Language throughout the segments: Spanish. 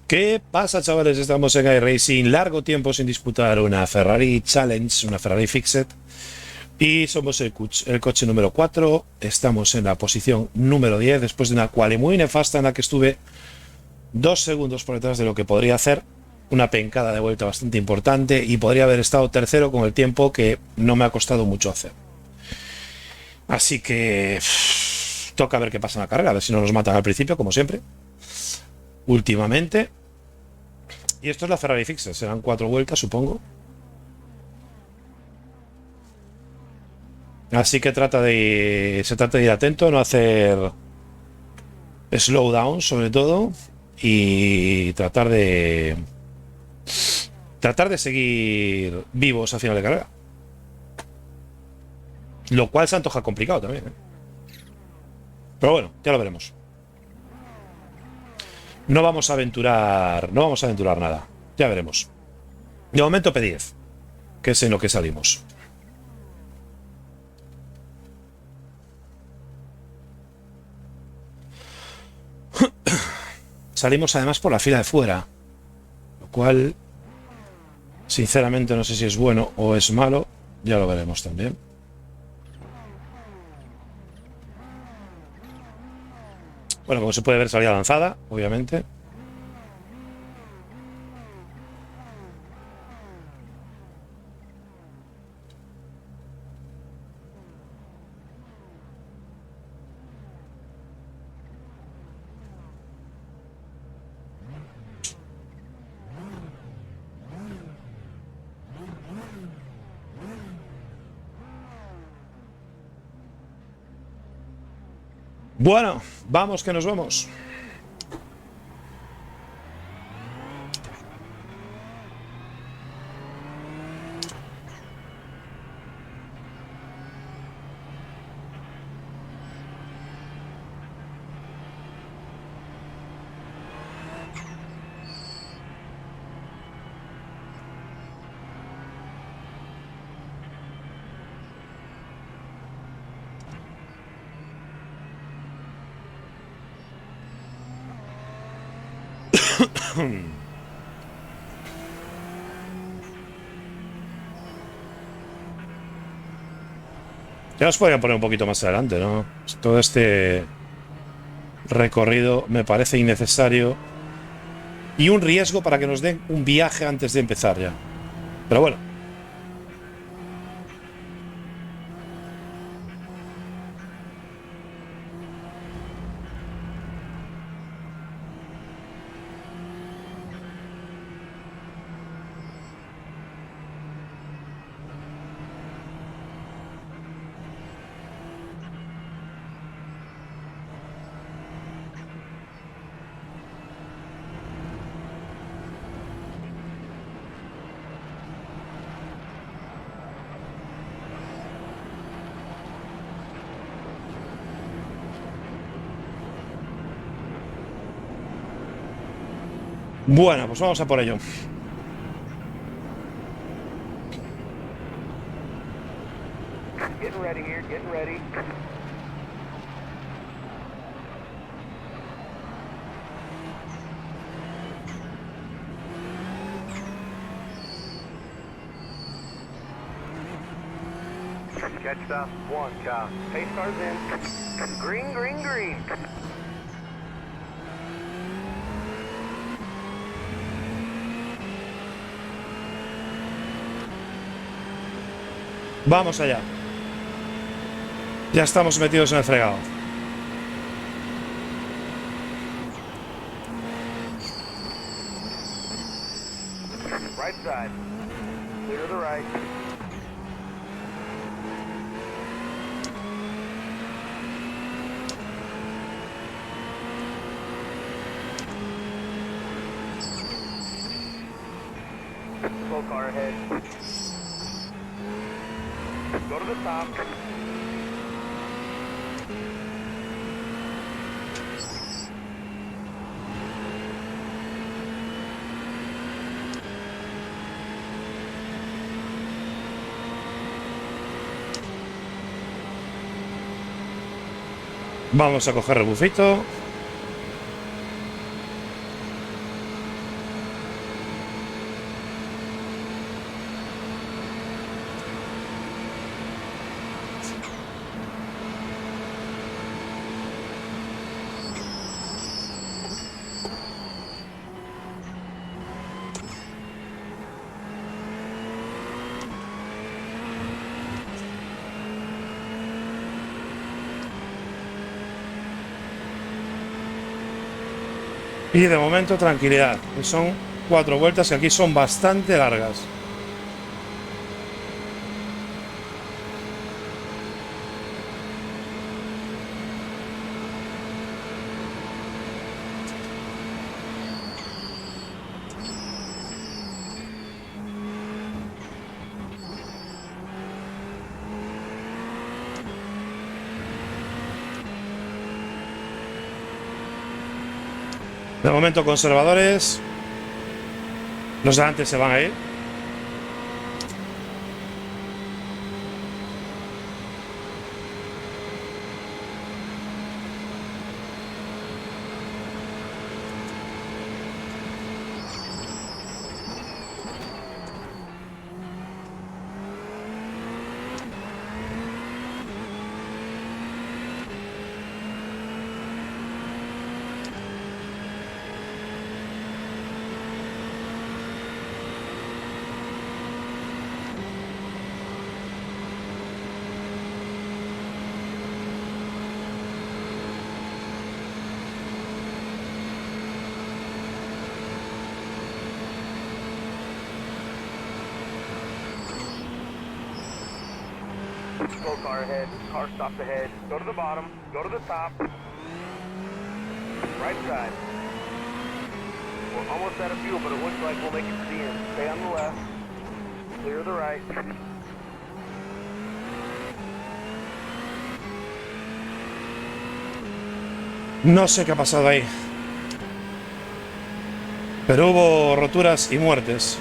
¿Qué pasa, chavales? Estamos en iRacing, largo tiempo sin disputar una Ferrari Challenge, una Ferrari Fixed. Y somos el coche número 4. Estamos en la posición número 10, después de una quali muy nefasta en la que estuve 2 segundos por detrás de lo que podría hacer. Una pencada de vuelta bastante importante y podría haber estado tercero con el tiempo que no me ha costado mucho hacer. Así que toca ver qué pasa en la carrera, a ver si no nos matan al principio, como siempre. Últimamente. Y esto es la Ferrari Fixed, serán 4 vueltas, supongo. Así que se trata de ir atento, no hacer slowdown sobre todo y tratar de seguir vivos a final de carrera. Lo cual se antoja complicado también, ¿eh? Pero bueno, ya lo veremos. No vamos a aventurar nada. Ya veremos. De momento P10, que es en lo que salimos. Salimos además por la fila de fuera, lo cual sinceramente no sé si es bueno o es malo. Ya lo veremos también. Bueno, como se puede ver, salida lanzada, obviamente. Bueno, vamos que nos vamos. Ya os podría poner un poquito más adelante, ¿no? Todo este recorrido me parece innecesario y un riesgo para que nos den un viaje antes de empezar ya. Pero bueno. Bueno, pues vamos a por ello. Getting ready here, getting ready. Catch stop, 1, cow. Pace cars in. Green, green, green. Vamos allá. Ya estamos metidos en el fregado. Right side. Clear to the right. Slow car ahead. Go to the top. Vamos a coger rebufito. Y de momento tranquilidad, que son 4 vueltas que aquí son bastante largas. De momento conservadores. Los de antes se van a ir. Slow car ahead. Car stopped ahead. Go to the bottom. Go to the top. Right side. We're almost out of fuel, but it looks like we'll make it to the end. Stay on the left. Clear the right. No sé qué ha pasado ahí. Pero hubo roturas y muertes.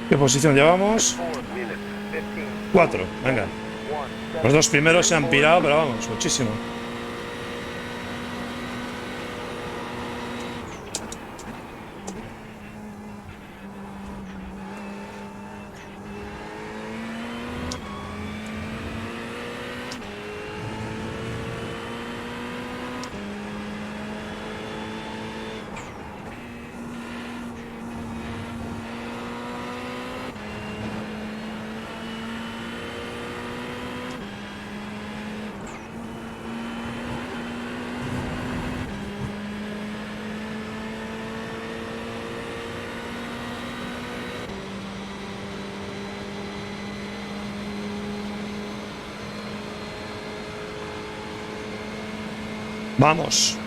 ¿Qué posición llevamos? 4, venga. Los dos primeros se han pirado, pero vamos, muchísimo. Vamos.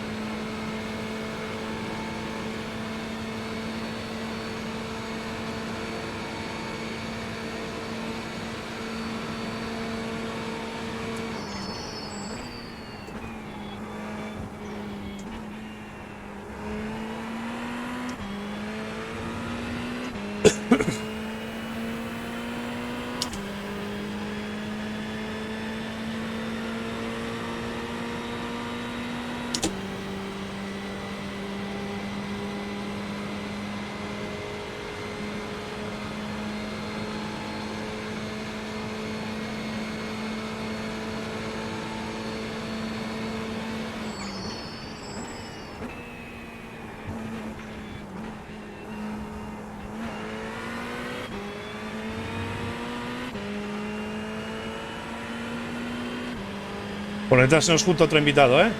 Por detrás se nos junta otro invitado, ¿eh?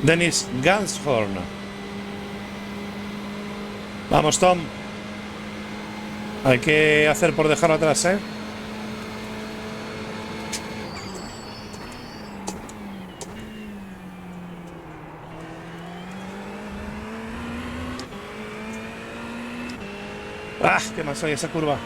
Dennis Ganshorn. Vamos, Tom. Hay que hacer por dejarlo atrás, ¿eh? ¡Ah! ¡Qué más hay esa curva!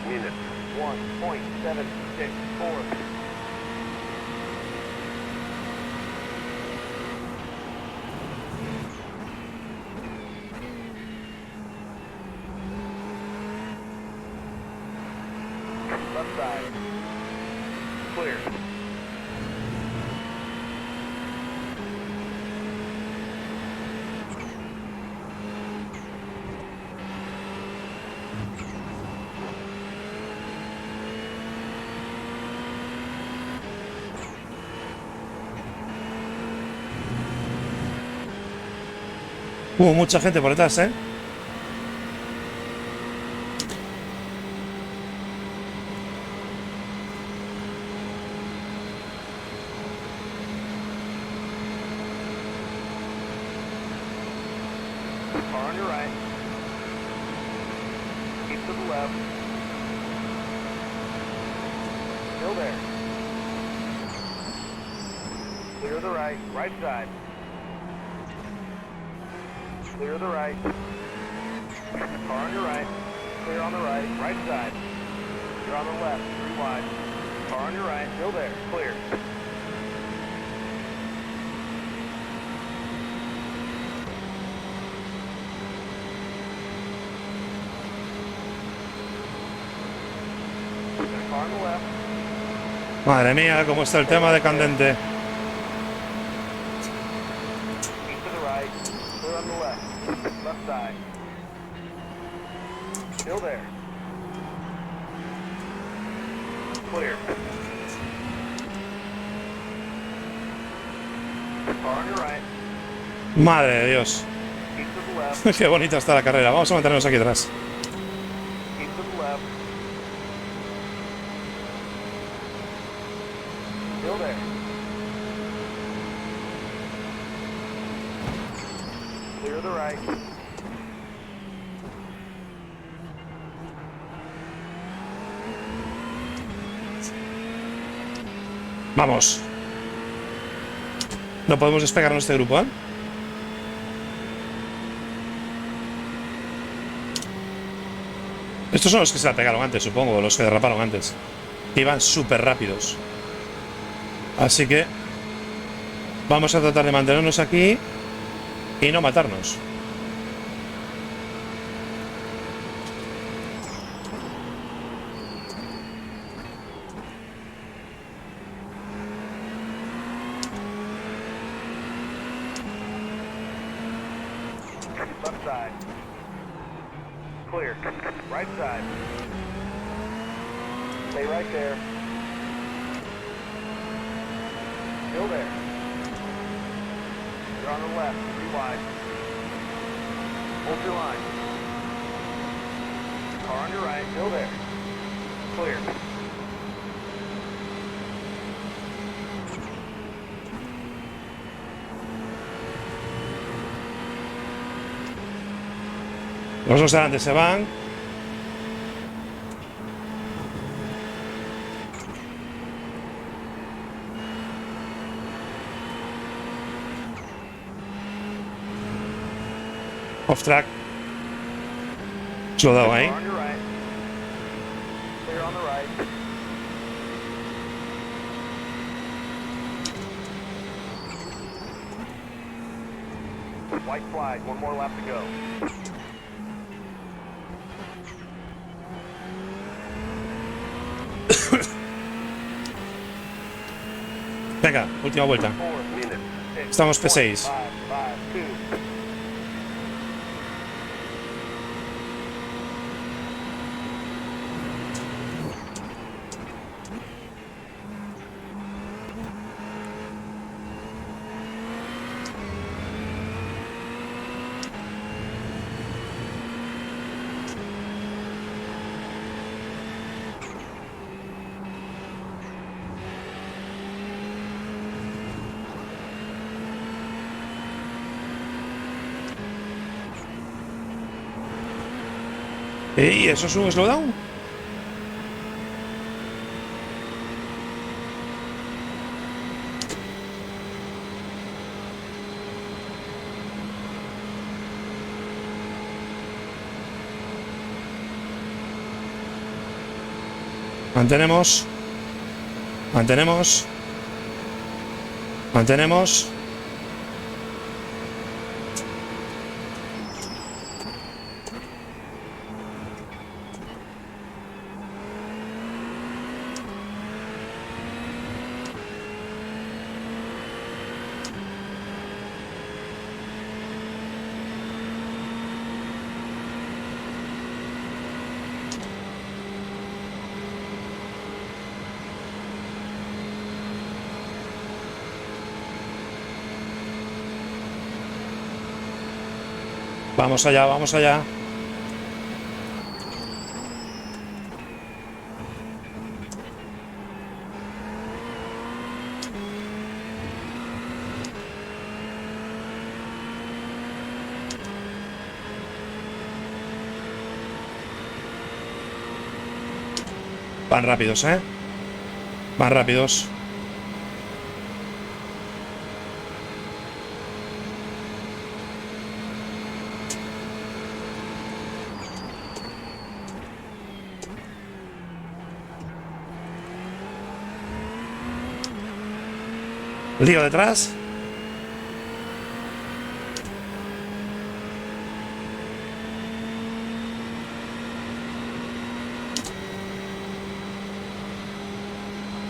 Minutes 1.764. Left side. Clear. Hubo mucha gente por detrás, ¿eh? Car on your right. Keep to the left. Still there. Clear the right. Right side. Clear the right. Car on your right. Clear on the right. Right side. You're on the left. 3 wide. Car on your right. Still there. Clear. Car on the left. Madre mía, cómo está el tema de candente. Keep to the right. Clear on the left. Left side. Still there. Clear. Car on your right. Madre de Dios. Keep to the left. Qué bonita está la carrera. Vamos a mantenernos aquí atrás. Keep to the left. Still there. Clear the right. Vamos. No podemos despegarnos de este grupo, ¿eh? Estos son los que se la pegaron antes, supongo, los que derraparon antes. Iban súper rápidos. Así que vamos a tratar de mantenernos aquí y no matarnos. Left side. Clear. Right side. Stay right there. Still there. You're on the left. 3 wide. Hold your line. Car on your right, still there. Clear. Los dos delante se van. Off track. Slow down ahí. Car on your right. Clear on the right. White flag, one more lap to go. Venga, última vuelta. 4 minutes. Estamos P6. 5, 5, 2. ¿Y eso es un slowdown? Mantenemos. Mantenemos. Mantenemos. Vamos allá, vamos allá. Van rápidos, ¿eh? Van rápidos. Lío detrás.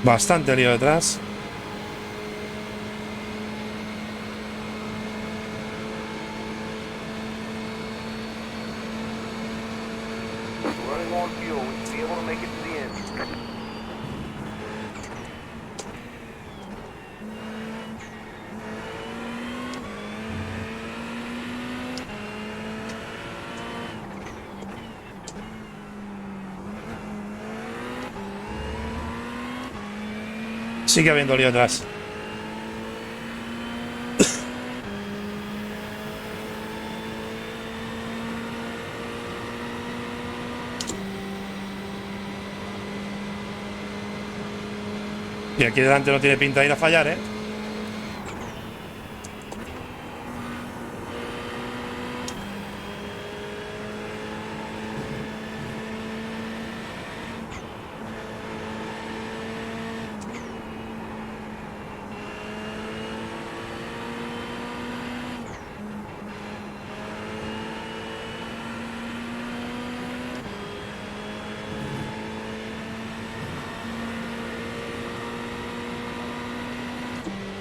Bastante lío detrás. Running on fuel, we should be able to make it to the end. Sigue habiendo lío atrás. Y aquí delante no tiene pinta de ir a fallar, ¿eh?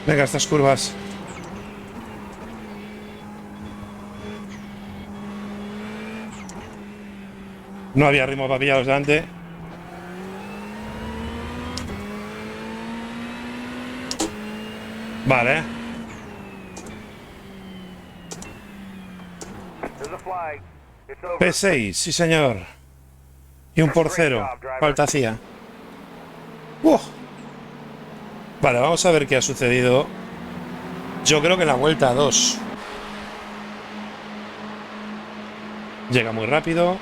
Venga, estas curvas. No había ritmo para pillarlos delante. Vale. There's a flag. It's over. P6, sí señor. Y un por cero. Falta hacía. Vale, vamos a ver qué ha sucedido. Yo creo que en la vuelta 2 llega muy rápido.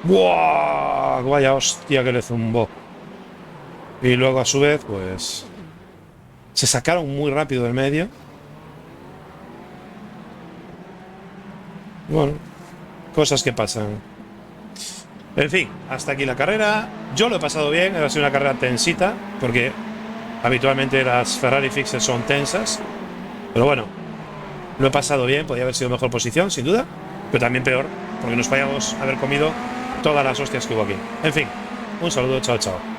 ¡Buah! Vaya hostia que le zumbó. Y luego a su vez, pues... se sacaron muy rápido del medio. Bueno, cosas que pasan. En fin, hasta aquí la carrera. Yo lo he pasado bien, ha sido una carrera tensita, porque habitualmente las Ferrari Fixes son tensas. Pero bueno, lo he pasado bien, podría haber sido mejor posición, sin duda, pero también peor, porque nos podíamos haber comido todas las hostias que hubo aquí. En fin, un saludo, chao, chao.